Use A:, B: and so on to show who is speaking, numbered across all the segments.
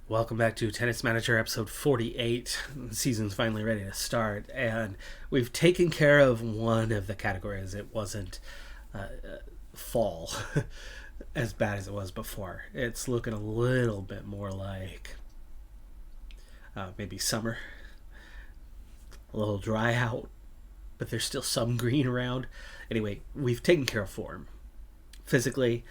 A: Welcome back to Tennis Manager episode 48. The season's finally ready to start, and we've taken care of one of the categories. It wasn't fall as bad as it was before. It's looking a little bit more like maybe summer. A little dry out, but there's still some green around. Anyway, we've taken care of form. Physically,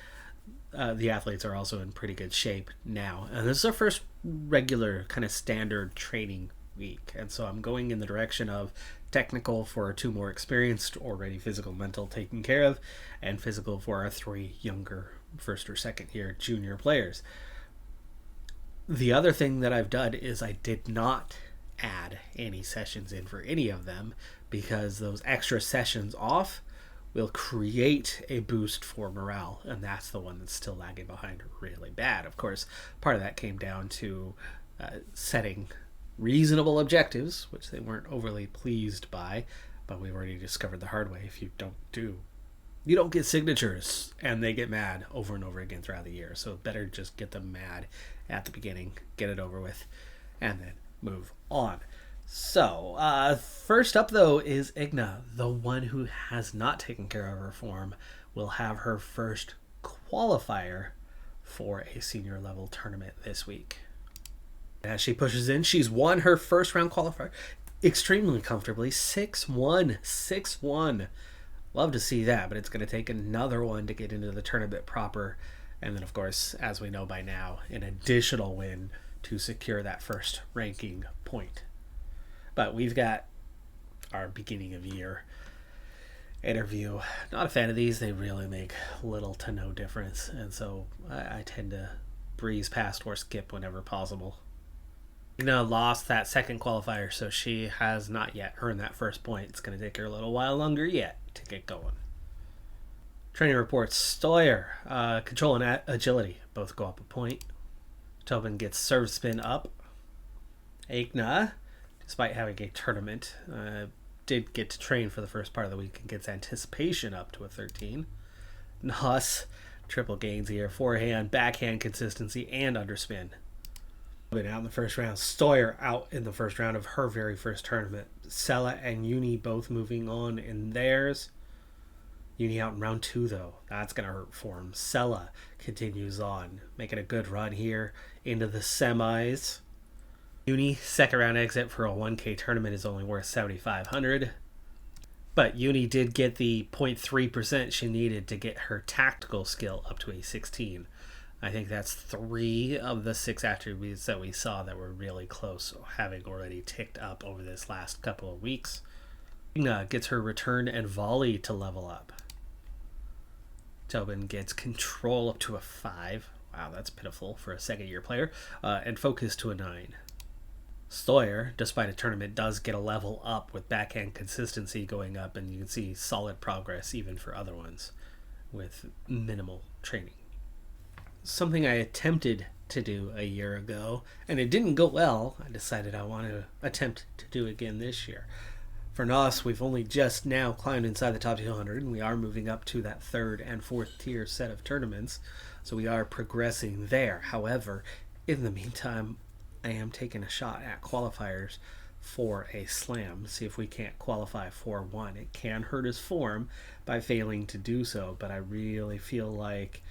A: the athletes are also in pretty good shape now. And this is our first regular kind of standard training week. And so I'm going in the direction of technical for our two more experienced, already physical, mental taken care of, and physical for our three younger first or second year junior players. The other thing that I've done is I did not add any sessions in for any of them because those extra sessions off will create a boost for morale, and that's the one that's still lagging behind really bad. Of course, part of that came down to setting reasonable objectives, which they weren't overly pleased by, but we've already discovered the hard way. If you don't get signatures, and they get mad over and over again throughout the year. So better just get them mad at the beginning, get it over with, and then move on. So, first up, though, is Igna. The one who has not taken care of her form will have her first qualifier for a senior level tournament this week. As she pushes in, she's won her first round qualifier extremely comfortably. 6-1. 6-1. Love to see that, but it's going to take another one to get into the tournament proper. And then, of course, as we know by now, an additional win to secure that first ranking point. But we've got our beginning of year interview. Not a fan of these. They really make little to no difference. And so I tend to breeze past or skip whenever possible. Igna lost that second qualifier, so she has not yet earned that first point. It's going to take her a little while longer yet to get going. Training reports. Stoyer, control and agility both go up a point. Tobin gets serve spin up. Igna, despite having a tournament, did get to train for the first part of the week and gets anticipation up to a 13. Nuss, triple gains here. Forehand, backhand consistency, and underspin. Been out in the first round. Stoyer out in the first round of her very first tournament. Sella and Uni both moving on in theirs. Uni out in round 2, though. That's going to hurt for him. Sella continues on, making a good run here into the semis. Uni, second round exit for a 1K tournament is only worth 7,500. But Uni did get the 0.3% she needed to get her tactical skill up to a 16. I think that's 3 of the 6 attributes that we saw that were really close, having already ticked up over this last couple of weeks. Igna gets her return and volley to level up. Tobin gets control up to a 5. Wow, that's pitiful for a second-year player. And focus to a 9. Stoyer, despite a tournament, does get a level up with backhand consistency going up, and you can see solid progress even for other ones with minimal training. Something I attempted to do a year ago, and it didn't go well. I decided I want to attempt to do again this year. For NOS, we've only just now climbed inside the top 200, and we are moving up to that 3rd and 4th tier set of tournaments, so we are progressing there. However, in the meantime, I am taking a shot at qualifiers for a slam. See if we can't qualify for one. It can hurt his form by failing to do so, but I really feel like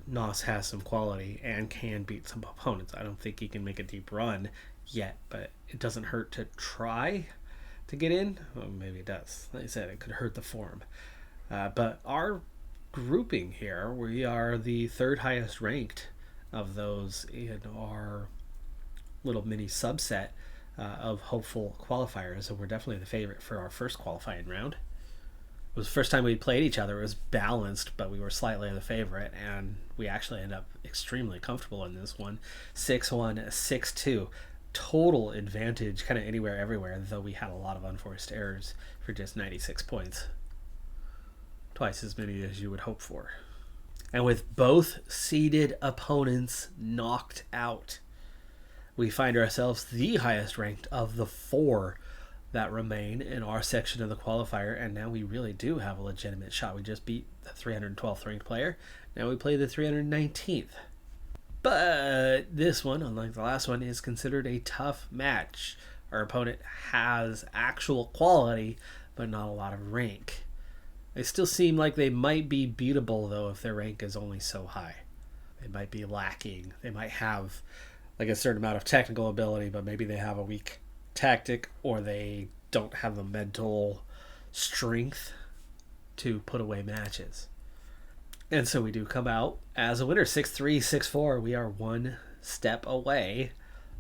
A: NOS has some quality and can beat some opponents. I don't think he can make a deep run yet, but it doesn't hurt to try to get in. Well, maybe it does. Like I said, it could hurt the form. But our grouping here, we are the 3rd highest ranked of those in our little mini subset of hopeful qualifiers, and we're definitely the favorite for our first qualifying round. It was the first time we played each other. It was balanced, but we were slightly the favorite, and we actually ended up extremely comfortable in this one. 6-1, 6-2. Total advantage kind of anywhere, everywhere, though we had a lot of unforced errors for just 96 points. Twice as many as you would hope for. And with both seeded opponents knocked out, we find ourselves the highest ranked of the 4 that remain in our section of the qualifier, and now we really do have a legitimate shot. We just beat the 312th ranked player. Now we play the 319th. But this one, unlike the last one, is considered a tough match. Our opponent has actual quality, but not a lot of rank. They still seem like they might be beatable, though, if their rank is only so high. They might be lacking. They might have like a certain amount of technical ability, but maybe they have a weak tactic, or they don't have the mental strength to put away matches. And so we do come out as a winner, 6-3, 6-4. We are one step away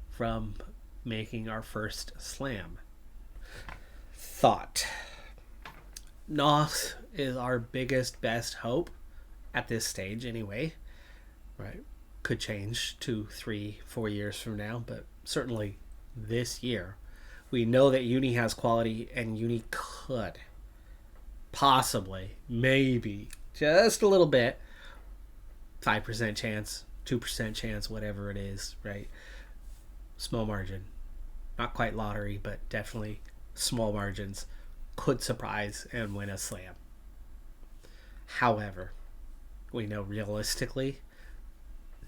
A: from making our first slam. Thought. NOS is our biggest, best hope at this stage anyway. Right? Could change 2, 3, 4 years from now, but certainly this year. We know that Uni has quality, and Uni could possibly, maybe, just a little bit, 5% chance, 2% chance, whatever it is, right? Small margin. Not quite lottery, but definitely small margins. Could surprise and win a slam. However, we know realistically,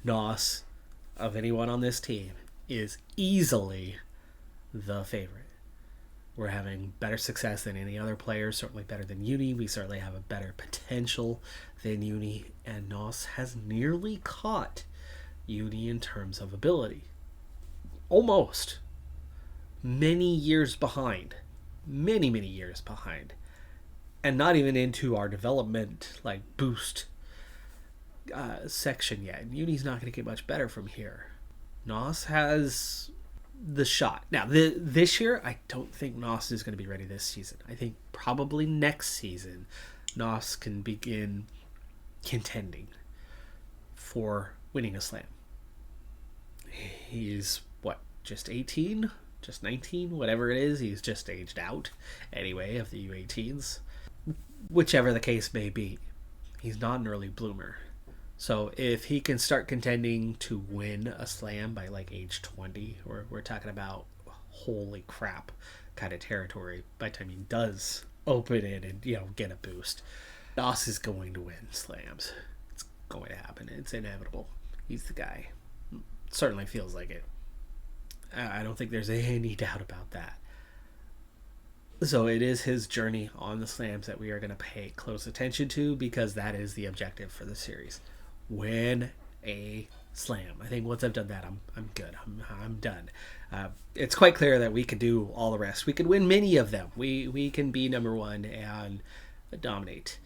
A: NOS of anyone on this team is easily the favorite. We're having better success than any other player, certainly better than Uni. We certainly have a better potential than Uni, and NOS has nearly caught Uni in terms of ability. Almost. Many years behind. Many, many years behind. And not even into our development, like, boost section yet. And Uni's not going to get much better from here. NOS has the shot. Now, this year, I don't think NOS is going to be ready this season. I think probably next season, NOS can begin contending for winning a slam. He's, just 18? Just 19? Whatever it is, he's just aged out, anyway, of the U18s. Whichever the case may be, he's not an early bloomer. So if he can start contending to win a slam by like age 20, we're talking about holy crap kind of territory by the time he does open it and get a boost. NOS is going to win slams. It's going to happen. It's inevitable. He's the guy. Certainly feels like it. I don't think there's any doubt about that. So it is his journey on the slams that we are going to pay close attention to, because that is the objective for the series. Win a slam. I think once I've done that, I'm good. I'm done. It's quite clear that we could do all the rest. We could win many of them. We can be number one and dominate.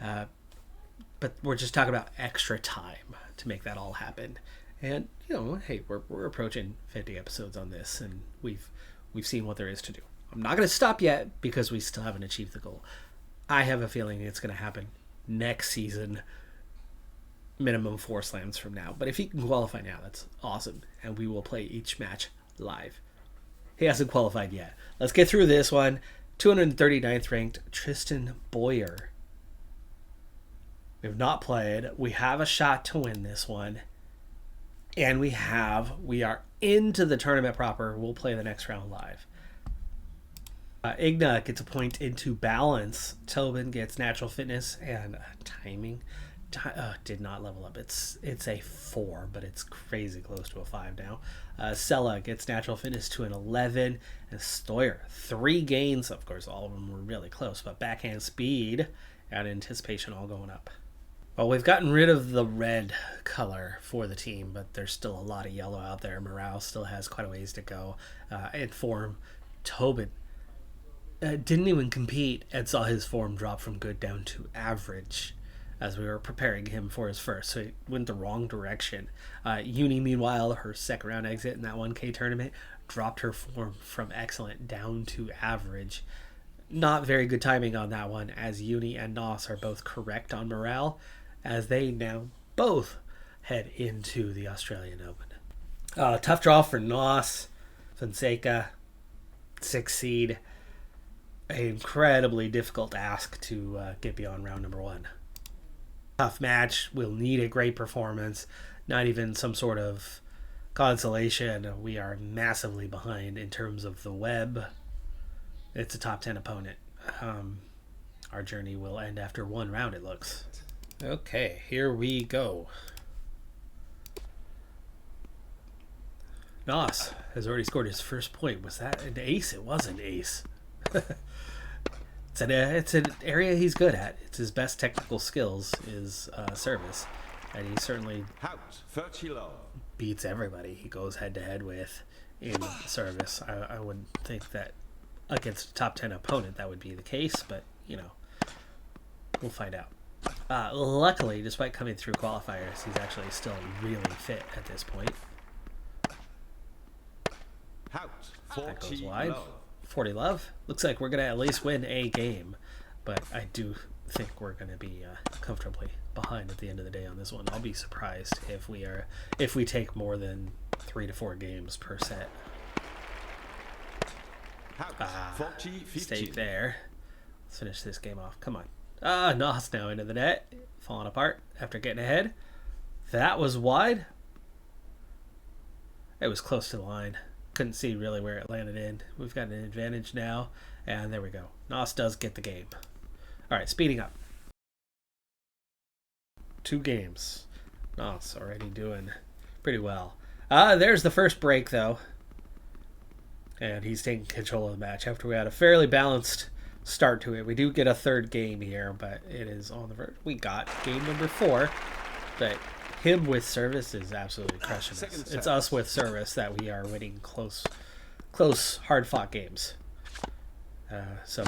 A: But we're just talking about extra time to make that all happen. And hey, we're approaching 50 episodes on this, and we've seen what there is to do. I'm not going to stop yet because we still haven't achieved the goal. I have a feeling it's going to happen next season, minimum 4 slams from now. But if he can qualify now, that's awesome, and we will play each match live. He hasn't qualified yet. Let's get through this one. 239th ranked Tristan Boyer. We have not played. We have a shot to win this one. And we are into the tournament proper. We'll play the next round live. Igna gets a point into balance. Tobin gets natural fitness and timing. Did not level up. It's a 4, but it's crazy close to a 5 now. Sella gets natural fitness to an 11. And Stoyer, 3 gains. Of course, all of them were really close, but backhand speed and anticipation all going up. Well, we've gotten rid of the red color for the team, but there's still a lot of yellow out there. Morale still has quite a ways to go. In form, Tobin didn't even compete and saw his form drop from good down to average as we were preparing him for his first. So he went the wrong direction. Uni, meanwhile, her second round exit in that 1K tournament, dropped her form from excellent down to average. Not very good timing on that one, as Uni and NOS are both correct on morale, as they now both head into the Australian Open. Tough draw for NOS. Fonseca, 6 seed. An incredibly difficult ask to get beyond round number 1. Tough match. We'll need a great performance. Not even some sort of consolation. We are massively behind in terms of the web. It's a top 10 opponent. Our journey will end after 1 round, it looks. Okay, here we go. Nos has already scored his first point. Was that an ace? It was an ace. It's an area he's good at. It's his best technical skills is service, and he certainly beats everybody he goes head to head with in service. I would think that against a top 10 opponent that would be the case, but we'll find out. Luckily, despite coming through qualifiers, he's actually still really fit at this point. That goes wide. 40 love. Looks like we're going to at least win a game, but I do think we're going to be comfortably behind at the end of the day on this one. I'll be surprised if we take more than 3 to 4 games per set. Stay there. Let's finish this game off. Come on. Nos now into the net. Falling apart after getting ahead. That was wide. It was close to the line. Couldn't see really where it landed in. We've got an advantage now. And there we go. Nos does get the game. All right, speeding up. 2 games. Nos already doing pretty well. There's the first break, though. And he's taking control of the match after we had a fairly balanced start to it. We do get a third game here, but it is on the verge. We got game number 4, but him with service is absolutely crushing us. It's us with service that we are winning close, hard-fought games. So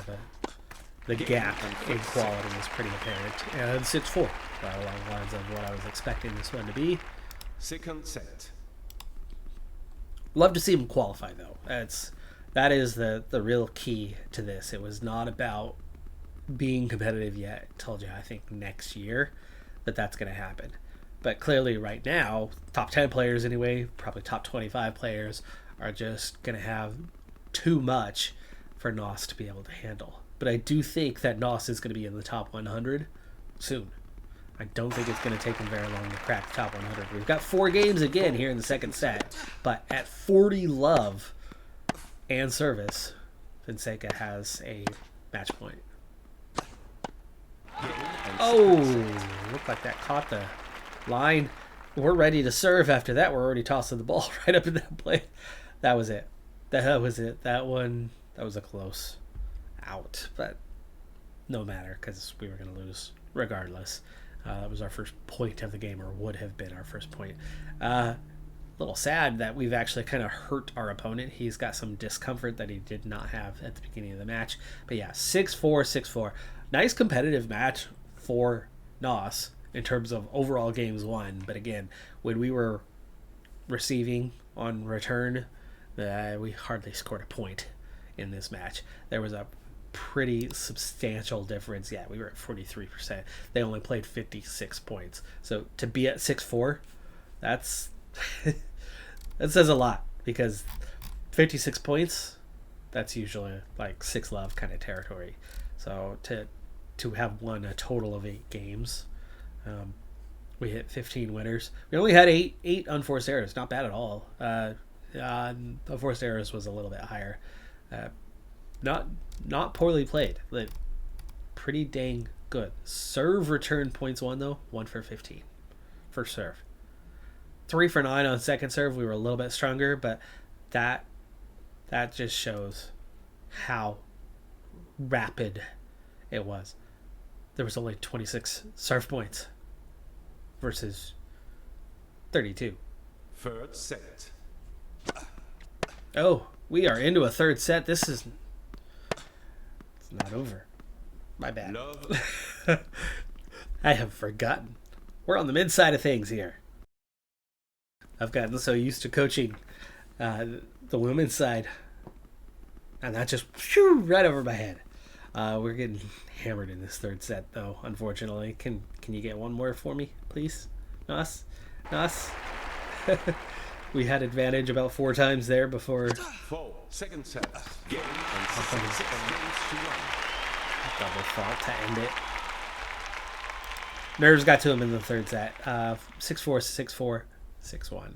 A: the gap in quality is pretty apparent. And 6-4, along the lines of what I was expecting this one to be.
B: Second set.
A: Love to see him qualify, though. That is the real key to this. It was not about being competitive yet. I told you, I think next year that's going to happen. But clearly right now, top 10 players anyway, probably top 25 players, are just going to have too much for Nos to be able to handle. But I do think that Nos is going to be in the top 100 soon. I don't think it's going to take him very long to crack the top 100. We've got 4 games again here in the second set, but at 40 love and service, Fonseca has a match point. Oh, looked like that caught the line. We're ready to serve after that. We're already tossing the ball right up in that play. That was it. That was it. That one, that was a close out, but no matter because we were going to lose regardless. That was our first point of the game, or would have been our first point. A little sad that we've actually kind of hurt our opponent. He's got some discomfort that he did not have at the beginning of the match. But yeah, 6-4, 6-4. Nice competitive match for Nos in terms of overall games won. But again, when we were receiving on return, we hardly scored a point in this match. There was a pretty substantial difference. Yeah, we were at 43%. They only played 56 points. So to be at 6-4, that's that says a lot, because 56 points, that's usually like 6 love kind of territory. So to have won a total of 8 games, we hit 15 winners. We only had 8 unforced errors. Not bad at all. Unforced errors was a little bit higher. Not poorly played, but pretty dang good. Serve return points won though, 1 for 15. First serve. 3 for 9 on second serve. We were a little bit stronger, but that just shows how rapid it was. There was only 26 serve points versus 32.
B: Third set.
A: Oh, we are into a third set. It's not over. My bad. I have forgotten. We're on the mid side of things here. I've gotten so used to coaching the women's side, and that just right over my head. We're getting hammered in this third set, though. Unfortunately, can you get one more for me, please, Nos? We had advantage about 4 times there before.
B: Second set. Game
A: double fault to end it. Nerves got to him in the third set. 6-4, 6-4, 6-1.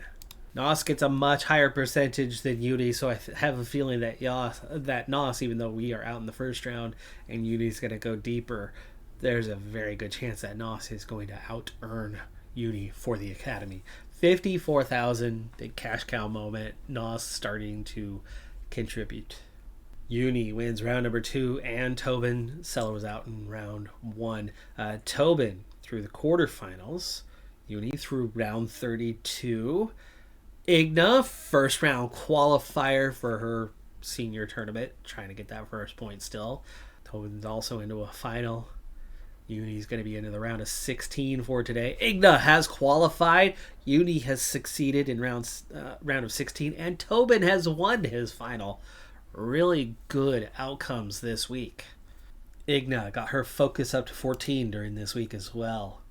A: Nos gets a much higher percentage than Uni, so I have a feeling that Nos, even though we are out in the first round and Uni's going to go deeper, there's a very good chance that Nos is going to out-earn Uni for the Academy. 54,000. Big cash cow moment. Nos starting to contribute. Uni wins round number 2, and Tobin. Sella was out in round 1. Tobin through the quarterfinals. Uni through round 32. Igna, first round qualifier for her senior tournament, trying to get that first point still. Tobin's also into a final. Uni's going to be into the round of 16 for today. Igna has qualified. Uni has succeeded in round of 16, and Tobin has won his final. Really good outcomes this week. Igna got her focus up to 14 during this week as well.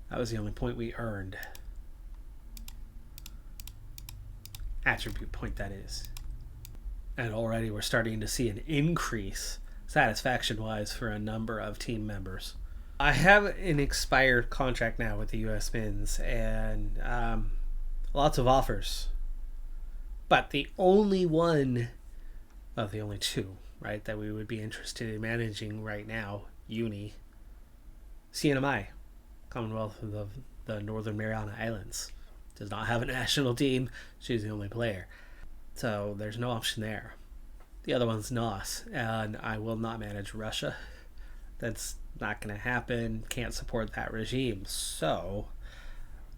A: That was the only point we earned. Attribute point, that is. And already we're starting to see an increase satisfaction-wise for a number of team members. I have an expired contract now with the U.S. Men's, and lots of offers. But the only one, well, the only two, right, that we would be interested in managing right now, Uni, CNMI, Commonwealth of the Northern Mariana Islands, does not have a national team. She's the only player. So there's no option there. The other one's NOS, and I will not manage Russia. That's not going to happen. Can't support that regime. So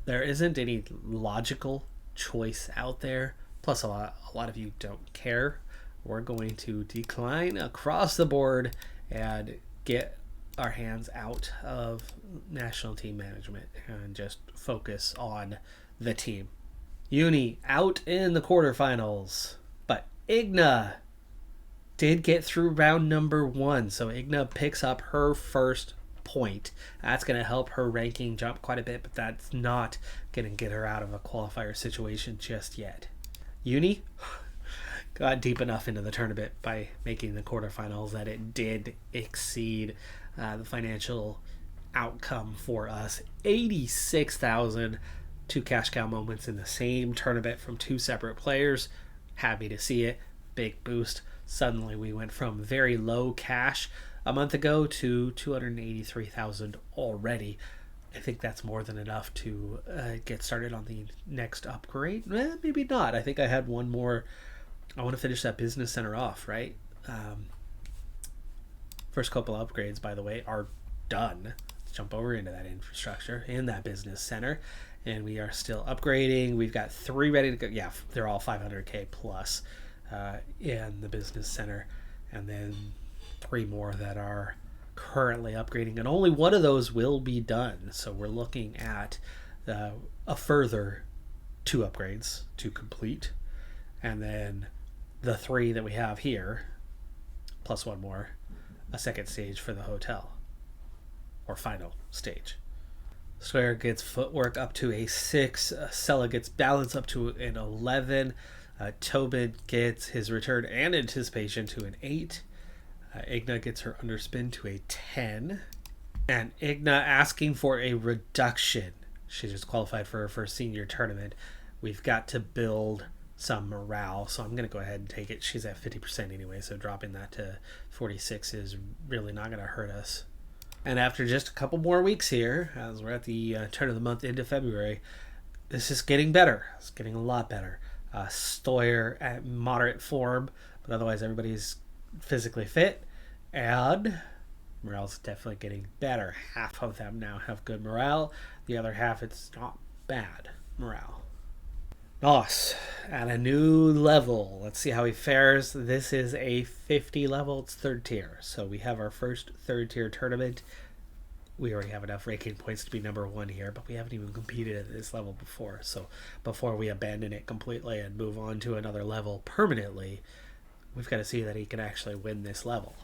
A: there isn't any logical choice out there. Plus, a lot of you don't care. We're going to decline across the board and get our hands out of national team management and just focus on the team. Uni out in the quarterfinals, but Igna did get through round number 1, so Igna picks up her first point. That's going to help her ranking jump quite a bit, but that's not going to get her out of a qualifier situation just yet. Uni got deep enough into the tournament by making the quarterfinals that it did exceed the financial outcome for us. 86,000, 2 cash cow moments in the same tournament from 2 separate players. Happy to see it. Big boost. Suddenly we went from very low cash a month ago to 283,000 already. I think that's more than enough to get started on the next upgrade. Maybe not. I think I had one more. I want to finish that business center off, right? First couple upgrades, by the way, are done. Let's jump over into that infrastructure in that business center. And we are still upgrading. We've got 3 ready to go. Yeah, they're all 500K plus in the business center. And then 3 more that are currently upgrading. And only one of those will be done. So we're looking at a further 2 upgrades to complete. And then the 3 that we have here, plus 1 more, a second stage for the hotel. Or final stage. Sawyer gets footwork up to a 6. Sella gets balance up to an 11. Tobin gets his return and anticipation to an 8. Igna gets her underspin to a 10. And Igna asking for a reduction. She just qualified for her first senior tournament. We've got to build some morale, so I'm going to go ahead and take it. She's at 50% anyway, so dropping that to 46 is really not going to hurt us. And after just a couple more weeks here, as we're at the turn of the month into February, this is getting better. It's getting a lot better. Stoyer at moderate form, but otherwise everybody's physically fit. And morale's definitely getting better. Half of them now have good morale. The other half, it's not bad morale. Nos at a new level. Let's see how he fares. This is a 50 level. It's 3rd tier. So we have our first 3rd tier tournament. We already have enough ranking points to be number 1 here, but we haven't even competed at this level before. So before we abandon it completely and move on to another level permanently, we've got to see that he can actually win this level.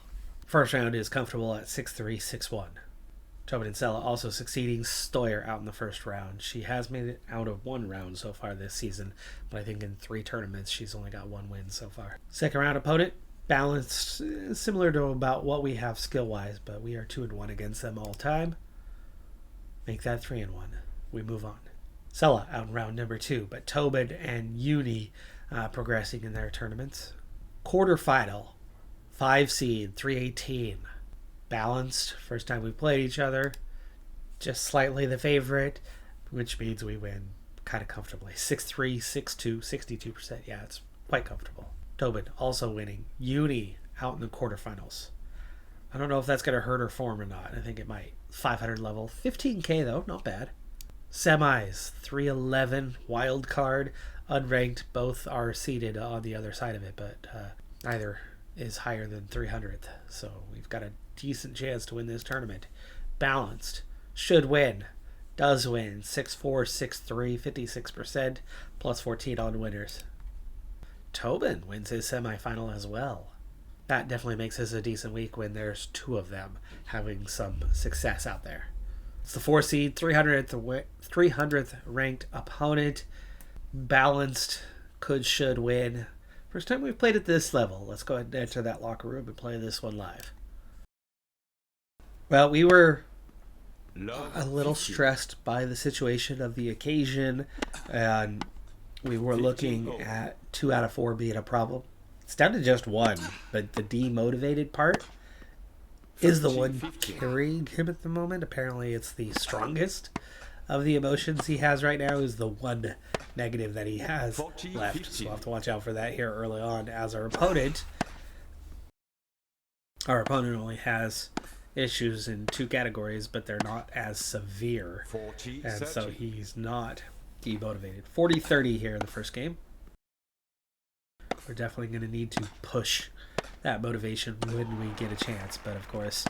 A: First round is comfortable at 6-3, 6-1. Tobin and Sella also succeeding Stoyer out in the first round. She has made it out of 1 round so far this season, but I think in 3 tournaments she's only got 1 win so far. Second round opponent, balanced, similar to about what we have skill-wise, but we are 2-1 against them all time. Make that 3-1. We move on. Sella out in round number 2, but Tobin and Uni progressing in their tournaments. Quarterfinal, 5 seed, 318. Balanced, first time we played each other, just slightly the favorite, which means we win kind of comfortably. 6-3, 6-2, 62%. Yeah, it's quite comfortable. Tobin also winning. Uni out in the quarterfinals. I don't know if that's going to hurt her form or not. I think it might. 500 level. 15k though, not bad. Semis, 311, wild card, unranked. Both are seated on the other side of it, but neither is higher than 300th. So we've got a decent chance to win this tournament. Balanced, should win, does win. 6-4, 6-3, 56%, plus 14 on winners. Tobin wins his semifinal as well. That definitely makes this a decent week when there's two of them having some success out there. It's the 4 seed, 300th ranked opponent. Balanced, should win. First time we've played at this level. Let's go ahead and enter that locker room and play this one live. Well, we were a little stressed by the situation of the occasion, and we were looking at 2 out of 4 being a problem. It's down to just 1, but the demotivated part is the one carrying him at the moment. Apparently it's the strongest of the emotions he has right now, is the one negative that he has left. So we'll have to watch out for that here early on as our opponent only has issues in 2 categories, but they're not as severe. And so he's not demotivated. 40-30 here in the first game. We're definitely going to need to push that motivation when we get a chance. But of course,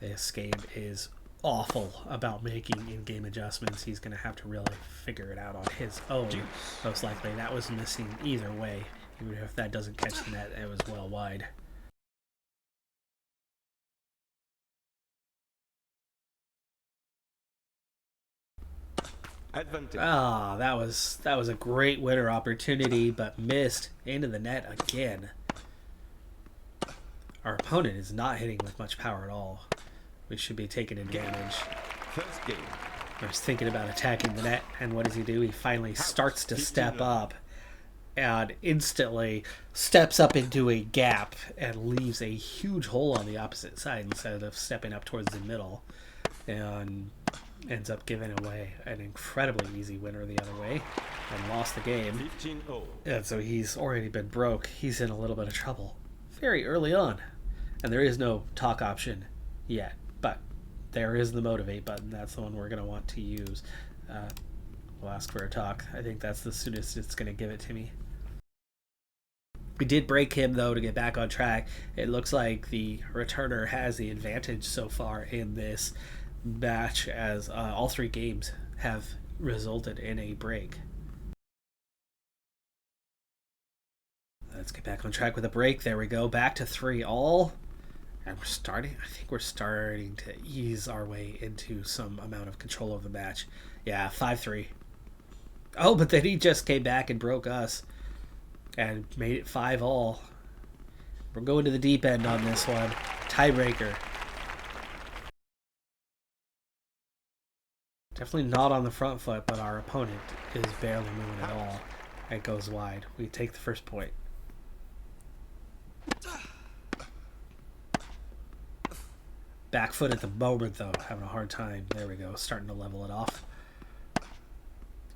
A: this game is awful about making in-game adjustments. He's going to have to really figure it out on his own. Most likely that was missing either way. Even if that doesn't catch the net, it was well wide.
B: Advantage.
A: That was a great winner opportunity, but missed into the net again. Our opponent is not hitting with much power at all. We should be taking advantage.
B: First game.
A: I was thinking about attacking the net, and what does he do? He finally starts to step up and instantly steps up into a gap and leaves a huge hole on the opposite side instead of stepping up towards the middle, and ends up giving away an incredibly easy winner the other way and lost the game.
B: 15-0.
A: And so he's already been broke. He's in a little bit of trouble very early on. And there is no talk option yet, but there is the motivate button. That's the one we're going to want to use. We'll ask for a talk. I think that's the soonest it's going to give it to me. We did break him, though, to get back on track. It looks like the returner has the advantage so far in this match, as all 3 games have resulted in a break. Let's get back on track with a break. There we go. Back to 3-all. And I think we're starting to ease our way into some amount of control of the match. Yeah, 5-3. Oh, but then he just came back and broke us and made it 5-all. We're going to the deep end on this one. Tiebreaker. Definitely not on the front foot, but our opponent is barely moving at all. It goes wide. We take the first point. Back foot at the moment, though. Having a hard time. There we go. Starting to level it off.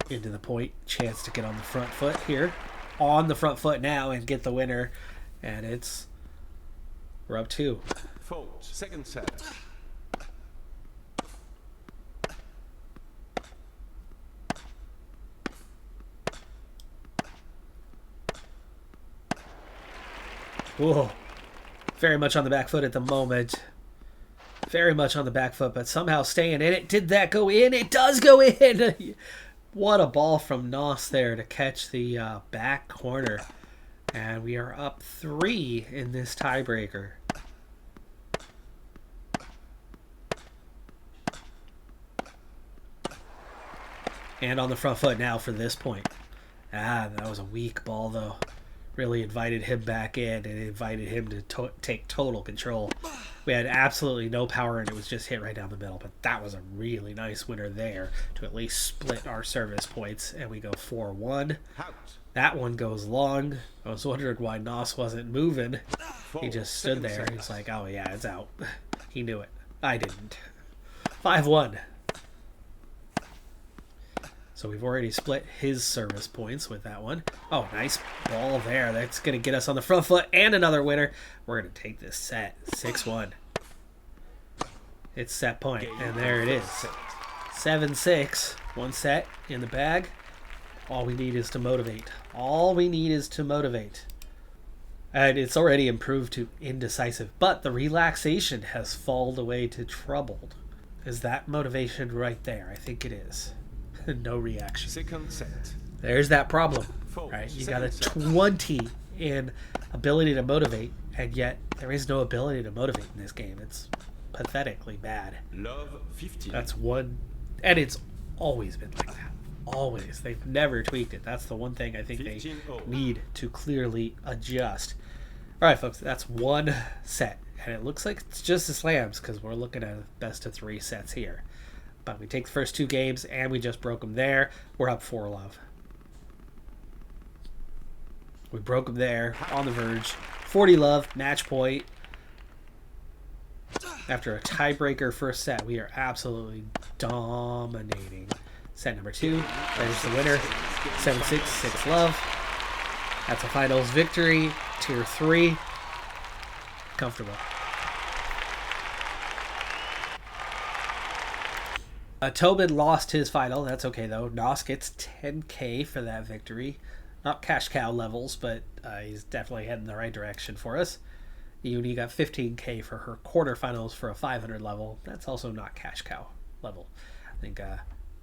A: Into the point. Chance to get on the front foot here. On the front foot now and get the winner. And we're up 2.
B: Fault. Second set.
A: Whoa. Very much on the back foot at the moment. Very much on the back foot, but somehow staying in it. Did that go in? It does go in! What a ball from Nos there to catch the back corner. And we are up 3 in this tiebreaker. And on the front foot now for this point. That was a weak ball, though. Really invited him back in and invited him to take total control. We had absolutely no power and it was just hit right down the middle. But that was a really nice winner there to at least split our service points. And we go 4-1. That one goes long. I was wondering why Nos wasn't moving. He just stood there. He's like, oh yeah, it's out. He knew it. I didn't. 5-1. So So we've already split his service points with that one. Oh, nice ball there. That's going to get us on the front foot and another winner. We're going to take this set 6-1. It's set point, and there it is. 7-6. One set in the bag. All we need is to motivate. All we need is to motivate. And it's already improved to indecisive, but the relaxation has fallen away to troubled. Is that motivation right there? I think it is. No reaction.
B: Second set.
A: There's that problem, right? You got a 20 in ability to motivate, and yet there is no ability to motivate in this game. It's pathetically bad.
B: Love 15.
A: That's one, and it's always been like that. Always. They've never tweaked it. That's the one thing I think they need to clearly adjust. All right, folks, that's one set, and it looks like it's just the slams because we're looking at a best of 3 sets here. But we take the first 2 games, and we just broke them there. We're up 4-love. We broke them there, on the verge. 40-love, match point. After a tiebreaker first set, we are absolutely dominating. Set number 2, there's the winner. 7-6, 6-love. That's a finals victory. Tier 3. Comfortable. Tobin lost his final. That's okay, though. Nos gets 10K for that victory. Not cash cow levels, but he's definitely heading the right direction for us. Uni got 15K for her quarterfinals for a 500 level. That's also not cash cow level. I think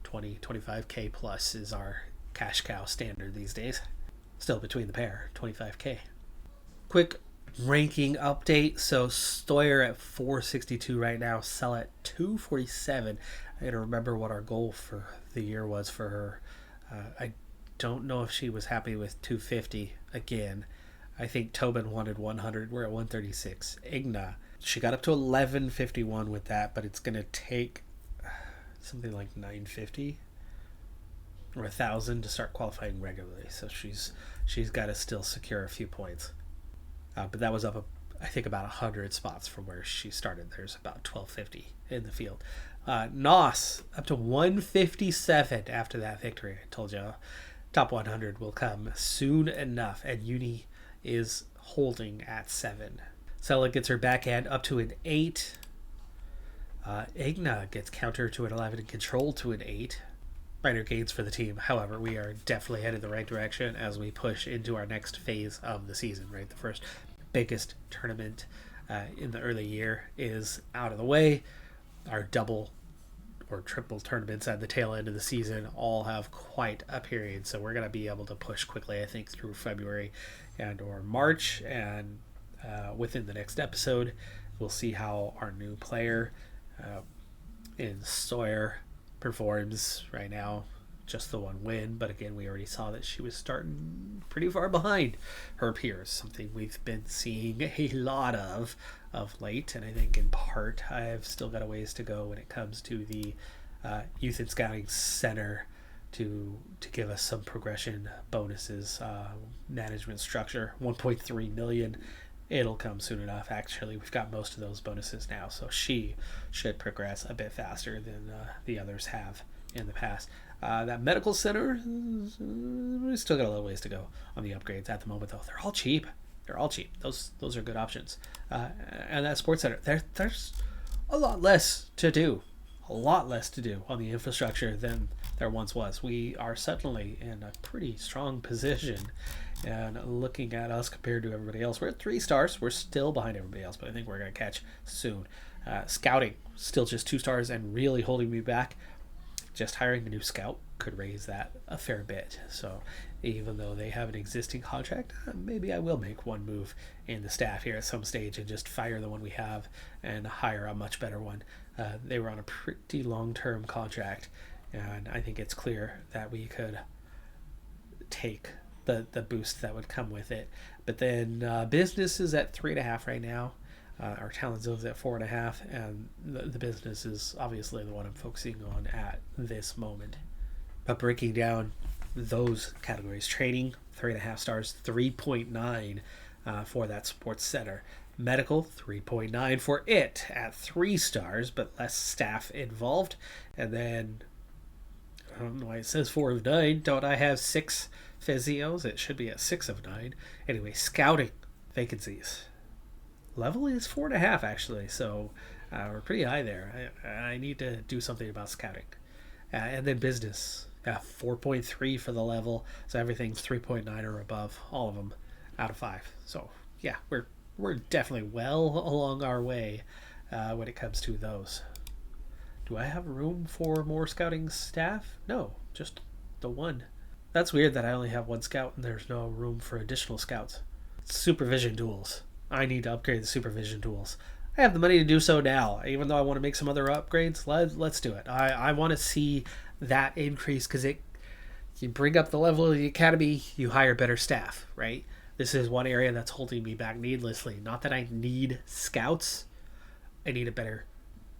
A: 25K plus is our cash cow standard these days. Still between the pair, 25K. Quick ranking update. So Stoyer at 462 right now. Sell at 247. I gotta remember what our goal for the year was for her. I don't know if she was happy with 250 again. I think Tobin wanted 100. We're at 136. Igna, she got up to 1151 with that, but it's gonna take something like 950 or 1,000 to start qualifying regularly. So she's got to still secure a few points. But that was up, I think, about 100 spots from where she started. There's about 1250 in the field. Nos up to 157 after that victory. I told you, top 100 will come soon enough, and Uni is holding at 7. Sella gets her backhand up to an 8. Igna gets counter to an 11 and control to an 8. Minor gains for the team. However, we are definitely headed the right direction as we push into our next phase of the season, right? The first biggest tournament in the early year is out of the way. Our double or triple tournaments at the tail end of the season all have quite a period. So we're going to be able to push quickly, I think, through February and or March. And within the next episode, we'll see how our new player in Sawyer performs. Right now, just the one win, but again, we already saw that she was starting pretty far behind her peers, something we've been seeing a lot of late, and I think in part I've still got a ways to go when it comes to the Youth and Scouting Center to give us some progression bonuses, management structure, 1.3 million. It'll come soon enough. Actually, we've got most of those bonuses now, so she should progress a bit faster than the others have in the past. That medical center, we still got a little ways to go on the upgrades at the moment, though. They're all cheap. Those are good options. And that sports center, there's a lot less to do. On the infrastructure than there once was. We are suddenly in a pretty strong position, and looking at us compared to everybody else, we're at 3 stars. We're still behind everybody else, but I think we're going to catch soon. Scouting, still just 2 stars and really holding me back. Just hiring a new scout could raise that a fair bit. So even though they have an existing contract, maybe I will make one move in the staff here at some stage and just fire the one we have and hire a much better one. They were on a pretty long-term contract, and I think it's clear that we could take the boost that would come with it. But then business is at 3.5 right now. Our talent zone is at 4.5, and the business is obviously the one I'm focusing on at this moment. But breaking down those categories, training 3.5 stars, 3.9 for that sports center. Medical 3.9 for it at 3 stars, but less staff involved. And then I don't know why it says 4 of 9. Don't I have 6 physios? It should be a 6 of 9. Anyway, scouting vacancies. Level is 4.5 actually, so we're pretty high there. I need to do something about scouting. And then business. 4.3 for the level, so everything's 3.9 or above, all of them out of 5. So yeah, we're definitely well along our way when it comes to those. Do I have room for more scouting staff? No, just the one. That's weird that I only have one scout and there's no room for additional scouts. Supervision tools. I need to upgrade the supervision tools. I have the money to do so now. Even though I want to make some other upgrades, let's do it. I want to see that increase because you bring up the level of the academy, you hire better staff, right? This is one area that's holding me back needlessly. Not that I need scouts. I need a better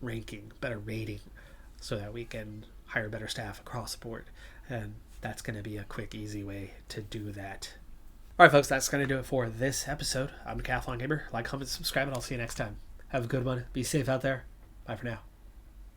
A: ranking, better rating, so that we can hire better staff across the board. And that's going to be a quick, easy way to do that. All right, folks, that's going to do it for this episode. I'm Decathlon Gamer. Like, comment, subscribe, and I'll see you next time. Have a good one. Be safe out there. Bye for now.